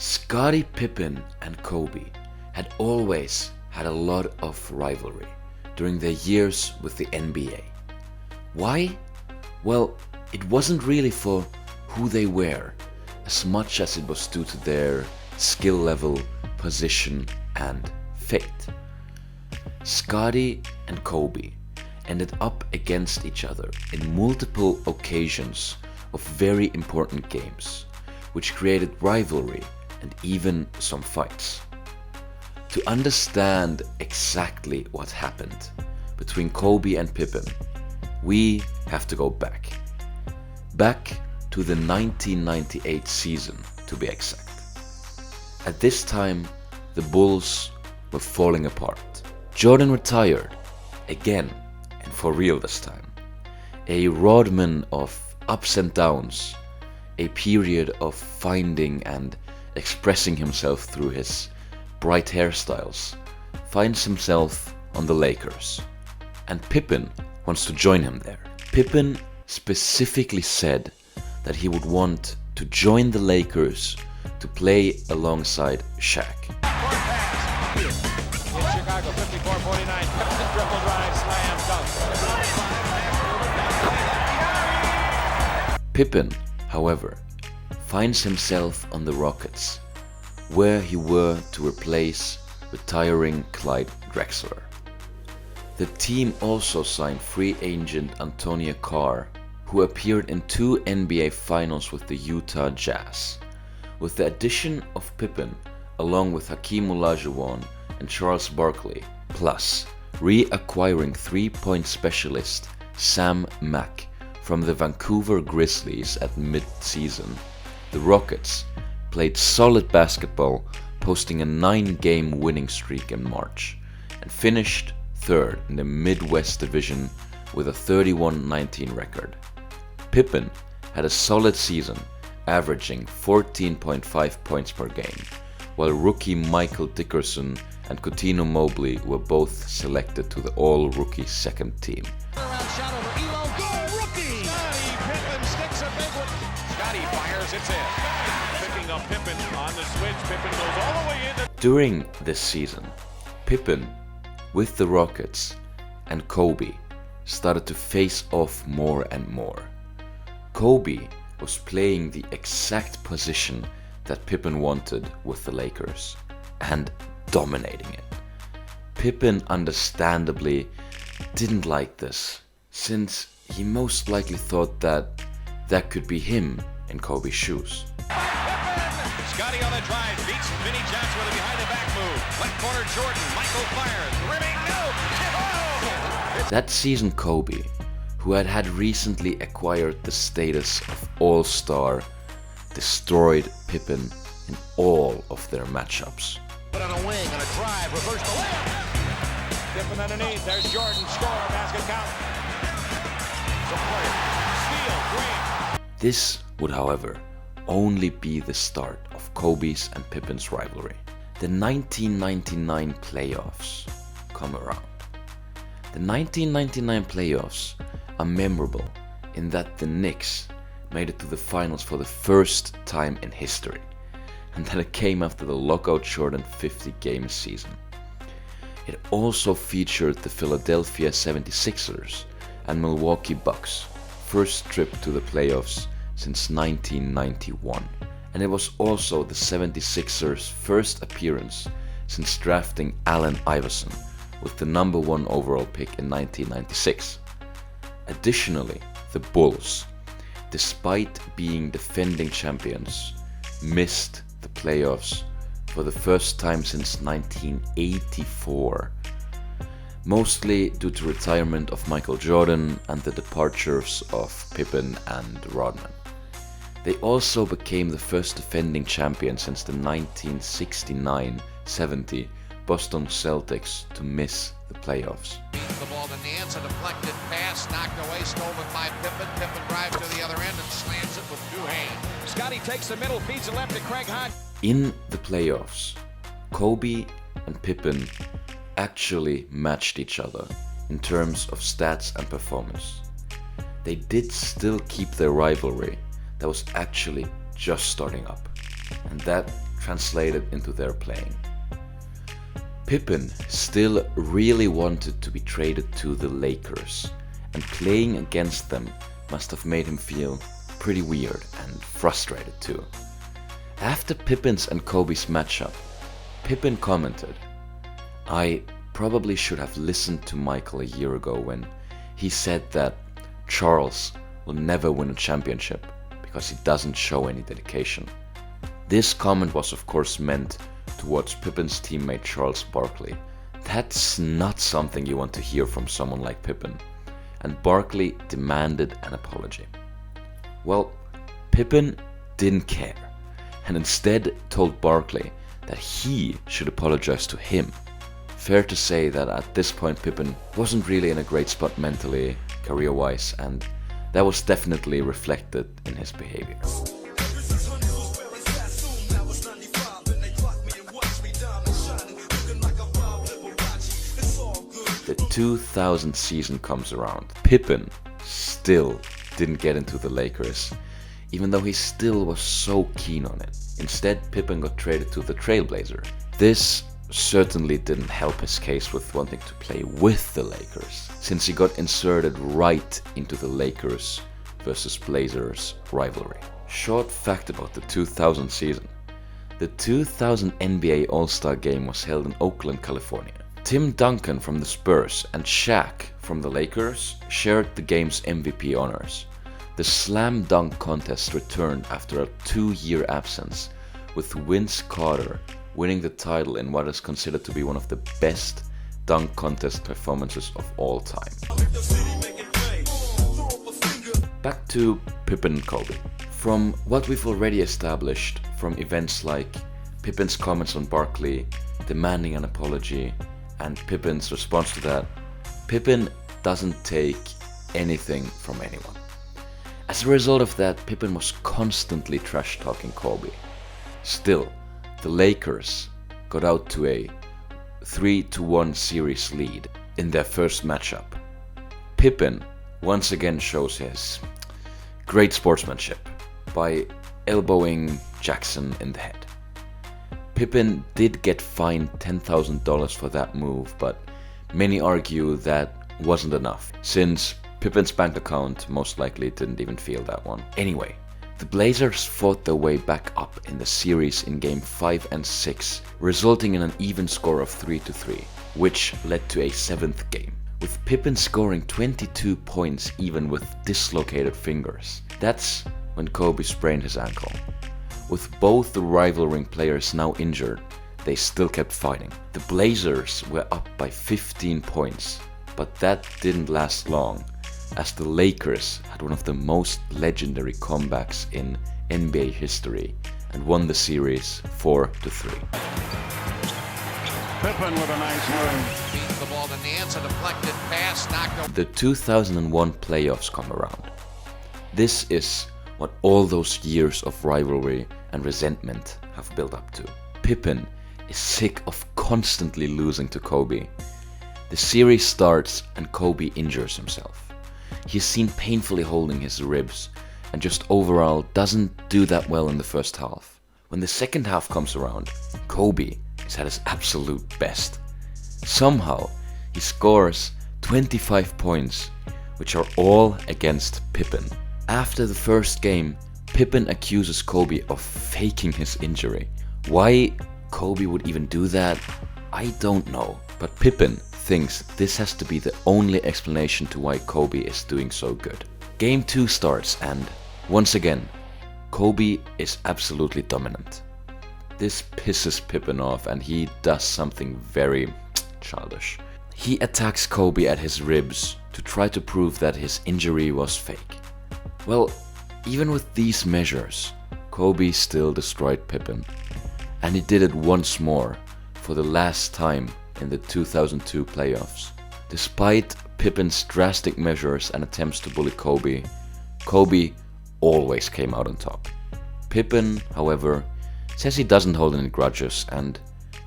Scottie Pippen and Kobe had always had a lot of rivalry during their years with the NBA. Why? Well, it wasn't really for who they were as much as it was due to their skill level, position, and fate. Scottie and Kobe ended up against each other in multiple occasions of very important games, which created rivalry and even some fights. To understand exactly what happened between Kobe and Pippen, we have to go back. Back to the 1998 season, to be exact. At this time, the Bulls were falling apart. Jordan retired, again, and for real this time. A RODMAN of ups and downs, a period of finding and expressing himself through his bright hairstyles, finds himself on the Lakers. And Pippen wants to join him there. Pippen specifically said that he would want to join the Lakers to play alongside Shaq. In Chicago, 54-49, Pippen dribble drive, slam dunk. Pippen, however, finds himself on the Rockets, where he were to replace retiring Clyde Drexler. The team also signed free agent Antonio Carr, who appeared in 2 NBA Finals with the Utah Jazz. With the addition of Pippen, along with Hakeem Olajuwon and Charles Barkley, plus reacquiring three-point specialist Sam MACK from the Vancouver Grizzlies at mid-season, the Rockets played solid basketball, posting a 9-game winning streak in March, and finished 3rd in the Midwest Division with a 31-19 record. Pippen had a solid season, averaging 14.5 points per game, while rookie Michael Dickerson and Coutinho Mobley were both selected to the All-Rookie second team. Shot over Elo, goal, rookie! Scottie Pippen sticks a big one. Scottie fires, it's in. Picking up Pippen on the switch. Pippen goes all the way in. During this season, Pippen, with the Rockets, and Kobe started to face off more and more. Kobe was playing the exact position that Pippen wanted with the Lakers, and dominating it. Pippen understandably didn't like this, since he most likely thought that that could be him in Kobe's shoes. Scottie on the drive, beats Vinny Johnson with a behind the back move. Left corner Jordan, Michael fires, rimming, no! Oh! That season Kobe, who had recently acquired the status of All-Star, destroyed Pippen in all of their matchups. But on a wing, on a drive, reverse the layup. Pippen underneath, there's Jordan, score, basket count. Support, steal, Green. This would, however, only be the start of Kobe's and Pippen's rivalry. The 1999 playoffs come around. The 1999 playoffs are memorable in that the Knicks made it to the finals for the first time in history, and that it came after the lockout shortened 50-game season. It also featured the Philadelphia 76ers and Milwaukee Bucks' first trip to the playoffs since 1991, and it was also the 76ers' first appearance since drafting Allen Iverson with the #1 overall pick in 1996. Additionally, the Bulls, despite being defending champions, missed the playoffs for the first time since 1984, mostly due to retirement of Michael Jordan and the departures of Pippen and RODMAN. They also became the first defending champion since the 1969-70 Boston Celtics to miss the playoffs. The ball to Nance, a deflected pass, knocked away, stolen by Pippen. Pippen drives to the other end and slams it with 2 hands. Scottie takes the middle, feeds it left to Craig Hodge. In the playoffs, Kobe and Pippen actually matched each other in terms of stats and performance. They did still keep their rivalry that was actually just starting up, and that translated into their playing. Pippen still really wanted to be traded to the Lakers, and playing against them must have made him feel pretty weird and frustrated too. After Pippen's and Kobe's matchup, Pippen commented, "I probably should have listened to Michael a year ago when he said that Charles will never win a championship because he doesn't show any dedication." This comment was of course meant towards Pippen's teammate Charles Barkley. That's not something you want to hear from someone like Pippen, and Barkley demanded an apology. Well, Pippen didn't care, and instead told Barkley that he should apologize to him. Fair to say that at this point Pippen wasn't really in a great spot mentally, career-wise, and that was definitely reflected in his behavior. The 2000 season comes around. Pippen still didn't get into the Lakers, even though he still was so keen on it. Instead, Pippen got traded to the Trailblazers. This certainly didn't help his case with wanting to play with the Lakers, since he got inserted right into the Lakers versus Blazers rivalry. Short fact about the 2000 season. The 2000 NBA All-Star Game was held in Oakland, California. Tim Duncan from the Spurs and Shaq from the Lakers shared the game's MVP honors. The slam dunk contest returned after a 2-year absence, with Vince Carter winning the title in what is considered to be one of the best dunk contest performances of all time. Back to Pippen and Kobe. From what we've already established from events like Pippen's comments on Barkley, demanding an apology, and Pippen's response to that, Pippen doesn't take anything from anyone. As a result of that, Pippen was constantly trash-talking Kobe. Still, the Lakers got out to a 3-1 series lead in their first matchup. Pippen once again shows his great sportsmanship by elbowing Jackson in the head. Pippen did get fined $10,000 for that move, but many argue that wasn't enough, since Pippen's bank account most likely didn't even feel that one. Anyway, the Blazers fought their way back up in the series in Game 5 and 6, resulting in an even score of 3-3, which led to a 7th game, with Pippen scoring 22 points even with dislocated fingers. That's when Kobe sprained his ankle. With both the rivaling players now injured, they still kept fighting. The Blazers were up by 15 points, but that didn't last long, as the Lakers had one of the most legendary comebacks in NBA history and won the series 4-3. Pippen with a nice run. Feeds the ball to Nance, a deflected pass, knocked over. The 2001 playoffs come around. This is what all those years of rivalry and resentment have built up to. Pippen is sick of constantly losing to Kobe. The series starts and Kobe injures himself. He's seen painfully holding his ribs and just overall doesn't do that well in the first half. When the second half comes around, Kobe is at his absolute best. Somehow, he scores 25 points, which are all against Pippen. After the first game, Pippen accuses Kobe of faking his injury. Why Kobe would even do that, I don't know. But Pippen thinks this has to be the only explanation to why Kobe is doing so good. Game 2 starts and, once again, Kobe is absolutely dominant. This pisses Pippen off and he does something very childish. He attacks Kobe at his ribs to try to prove that his injury was fake. Well, even with these measures, Kobe still destroyed Pippen. And he did it once more, for the last time in the 2002 playoffs. Despite Pippen's drastic measures and attempts to bully Kobe, Kobe always came out on top. Pippen, however, says he doesn't hold any grudges and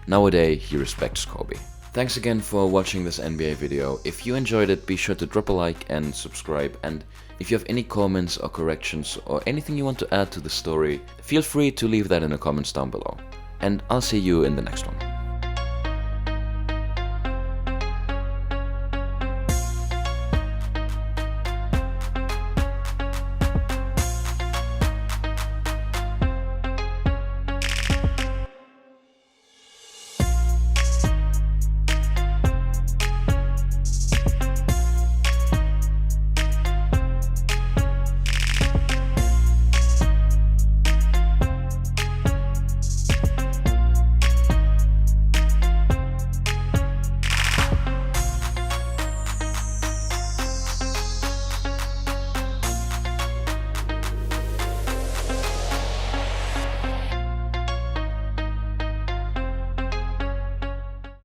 nowadays he respects Kobe. Thanks again for watching this NBA video. If you enjoyed it, be sure to drop a like and subscribe, and if you have any comments or corrections or anything you want to add to the story, feel free to leave that in the comments down below. and I'll see you in the next one.